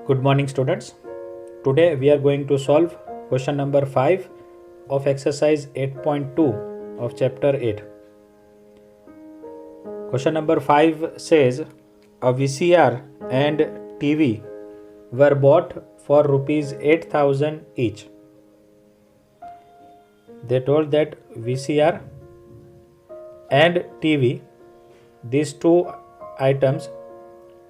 Good morning, students. Today we are going to solve question number 5 of exercise 8.2 of chapter 8. Question number 5 says a VCR and TV were bought for rupees 8,000 each. They told that VCR and TV, these two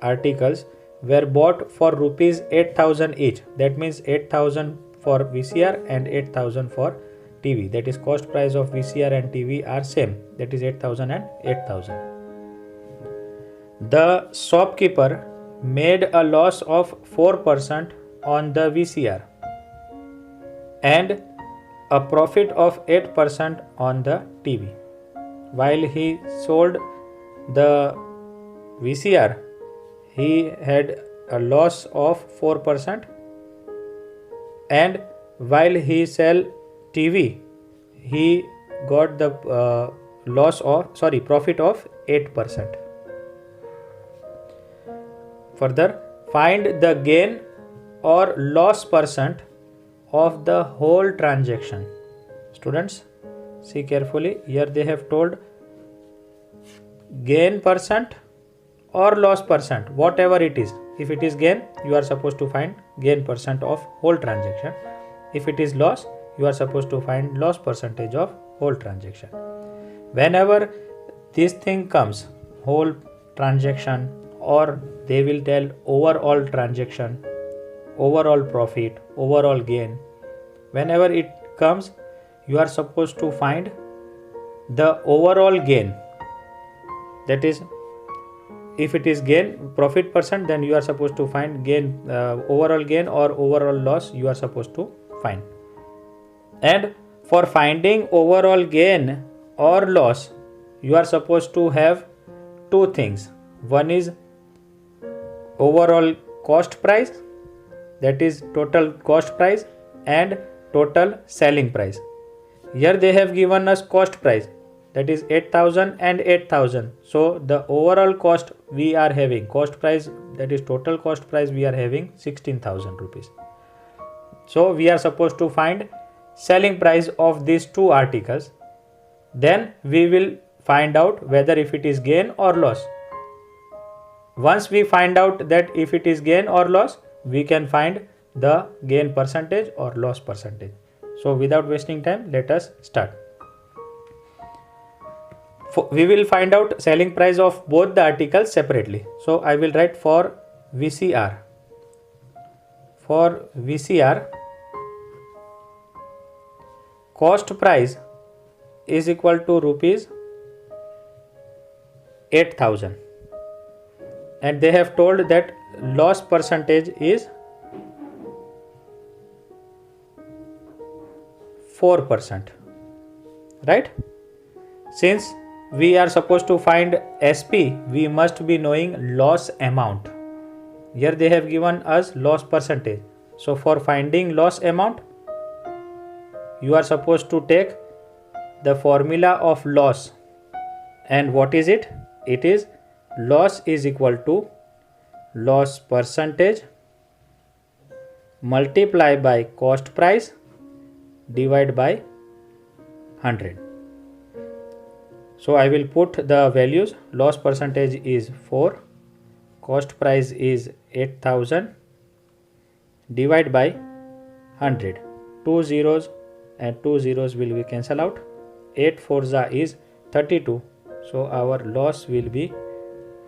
articles were bought for rupees 8,000 each. That means 8,000 for VCR and 8,000 for TV. That is, cost price of VCR and TV are same. That is 8,000 and 8,000. The shopkeeper made a loss of 4% on the VCR and a profit of 8% on the TV. While he sold the VCR, he had a loss of 4%, and while he sell TV, he got the profit of 8%. Further, find the gain or loss percent of the whole transaction. Students, see carefully. Here they have told gain percent or loss percent, whatever it is. If it is gain, you are supposed to find gain percent of whole transaction. If it is loss, you are supposed to find loss percentage of whole transaction. Whenever this thing comes, whole transaction, or they will tell overall transaction, overall profit, overall gain, whenever it comes, you are supposed to find the overall gain. That is, if it is gain profit percent, then you are supposed to find gain, overall gain or overall loss you are supposed to find. And for finding overall gain or loss, you are supposed to have two things. One is overall cost price, that is total cost price, and total selling price. Here they have given us cost price, that is 8,000 and 8,000. So the overall cost we are having, cost price, that is total cost price, we are having 16,000 rupees. So we are supposed to find selling price of these two articles. Then we will find out whether if it is gain or loss. Once we find out that if it is gain or loss, we can find the gain percentage or loss percentage. So without wasting time, let us start. We will find out selling price of both the articles separately. So I will write for VCR. For VCR, cost price is equal to rupees 8,000. And they have told that loss percentage is 4%. Right? Since we are supposed to find SP, we must be knowing loss amount. Here they have given us loss percentage. So for finding loss amount, you are supposed to take the formula of loss. And what is it? It is loss is equal to loss percentage multiply by cost price divided by 100. So I will put the values. Loss percentage is 4, cost price is 8,000, divide by 100. 2 zeros and 2 zeros will be cancel out. 8 4 is 32. So our loss will be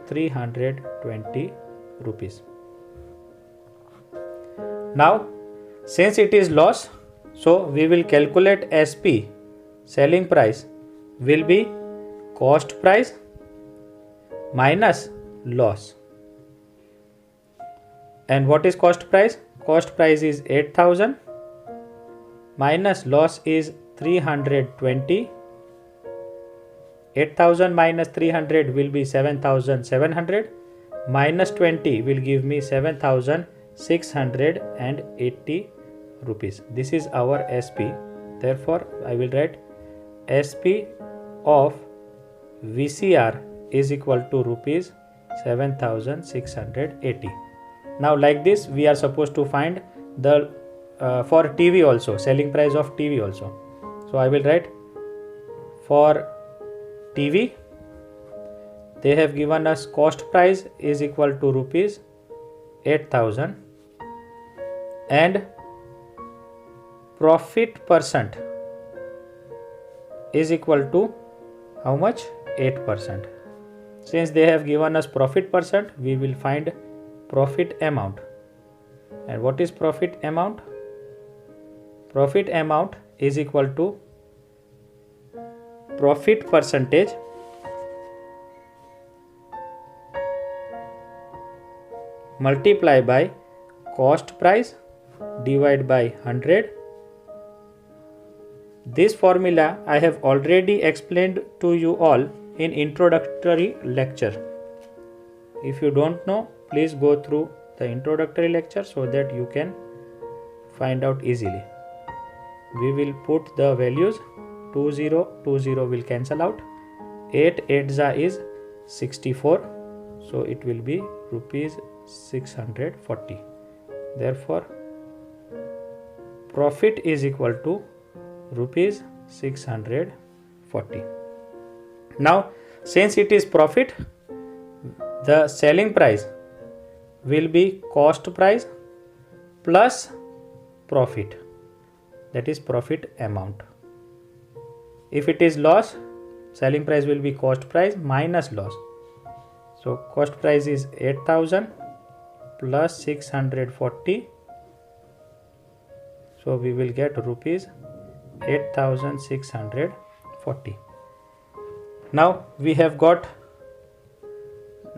320 rupees. Now, since it is loss, so we will calculate SP, selling price, will be cost price minus loss. And what is cost price? Cost price is 8,000 minus loss is 320. 8,000 minus 300 will be 7,700, minus 20 will give me 7,680 rupees. This is our SP. Therefore, I will write SP of VCR is equal to rupees 7,680. Now like this we are supposed to find the for TV also, selling price of TV also. So I will write for TV they have given us cost price is equal to rupees 8,000 and profit percent is equal to how much? 8%. Since they have given us profit percent, we will find profit amount. And what is profit amount? Profit amount is equal to profit percentage multiply by cost price divided by 100. This formula I have already explained to you all in introductory lecture. If you don't know, please go through the introductory lecture so that you can find out easily. We will put the values 20 will cancel out, 8 is 64, so it will be rupees 640. Therefore profit is equal to rupees 640. Now since it is profit, the selling price will be cost price plus profit, that is profit amount. If it is loss, selling price will be cost price minus loss. So cost price is 8,000 plus 640, so we will get rupees 8,640. Now we have got,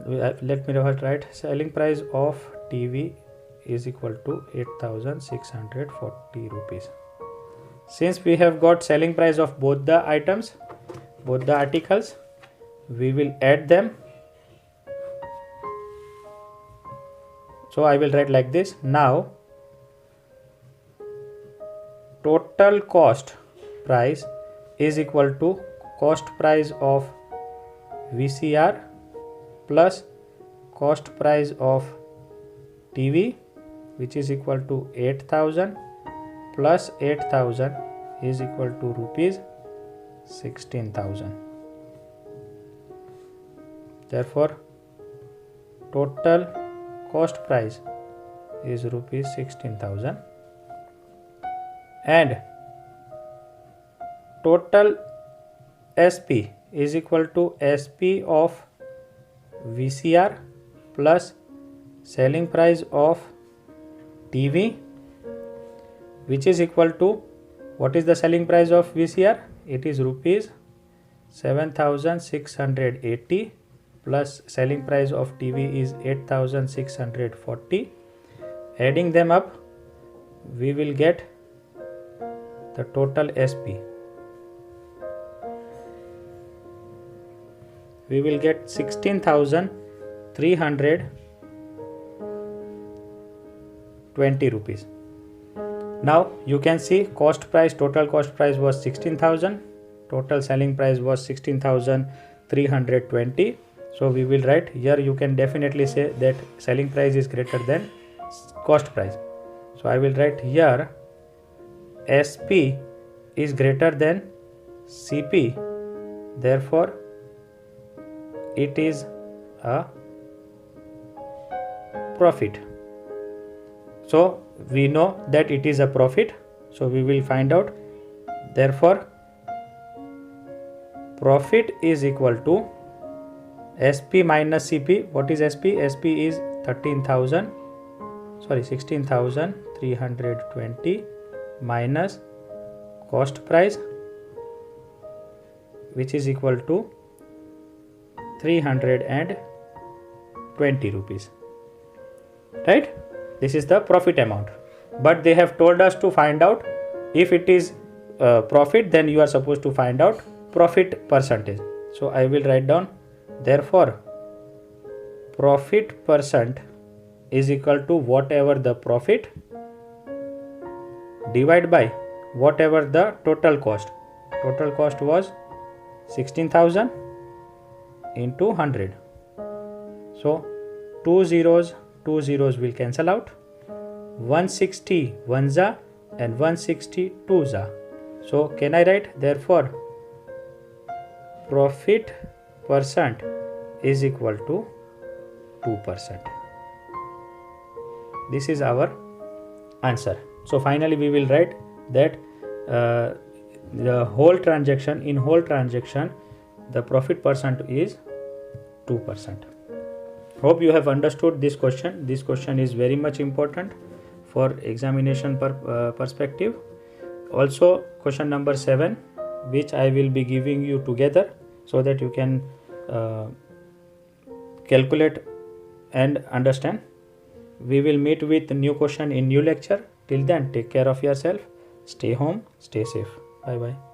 let me write, selling price of TV is equal to 8,640 rupees. Since we have got selling price of both the items, both the articles, we will add them. So I will write like this. Now total cost price is equal to cost price of VCR plus cost price of TV, which is equal to 8,000 plus 8,000 is equal to rupees 16,000. Therefore total cost price is rupees 16,000 and total SP is equal to SP of VCR plus selling price of TV, which is equal to, what is the selling price of VCR? It is rupees 7,680 plus selling price of TV is 8,640. Adding them up, we will get the total SP. We will get 16,320 rupees. Now you can see cost price, total cost price was 16,000, total selling price was 16,320. So we will write here, you can definitely say that selling price is greater than cost price. So I will write here SP is greater than CP, therefore it is a profit. So we know that it is a profit, so we will find out. Therefore profit is equal to SP minus CP. What is SP? SP is 16,320 minus cost price, which is equal to 320 rupees. Right? This is the profit amount. But they have told us to find out, if it is profit, then you are supposed to find out profit percentage. So I will write down, therefore profit percent is equal to whatever the profit divided by whatever the total cost. Total cost was 16,000 into 100. So 2 zeros 2 zeros will cancel out. 160 1za and 160 2za. So can I write, therefore profit percent is equal to 2%. This is our answer. So finally we will write that the whole transaction, in whole transaction the profit percent is 2%. Hope you have understood this question. This question is very much important for examination perspective. Also question number 7, which I will be giving you together so that you can calculate and understand. We will meet with new question in new lecture. Till then, take care of yourself. Stay home, stay safe. Bye bye.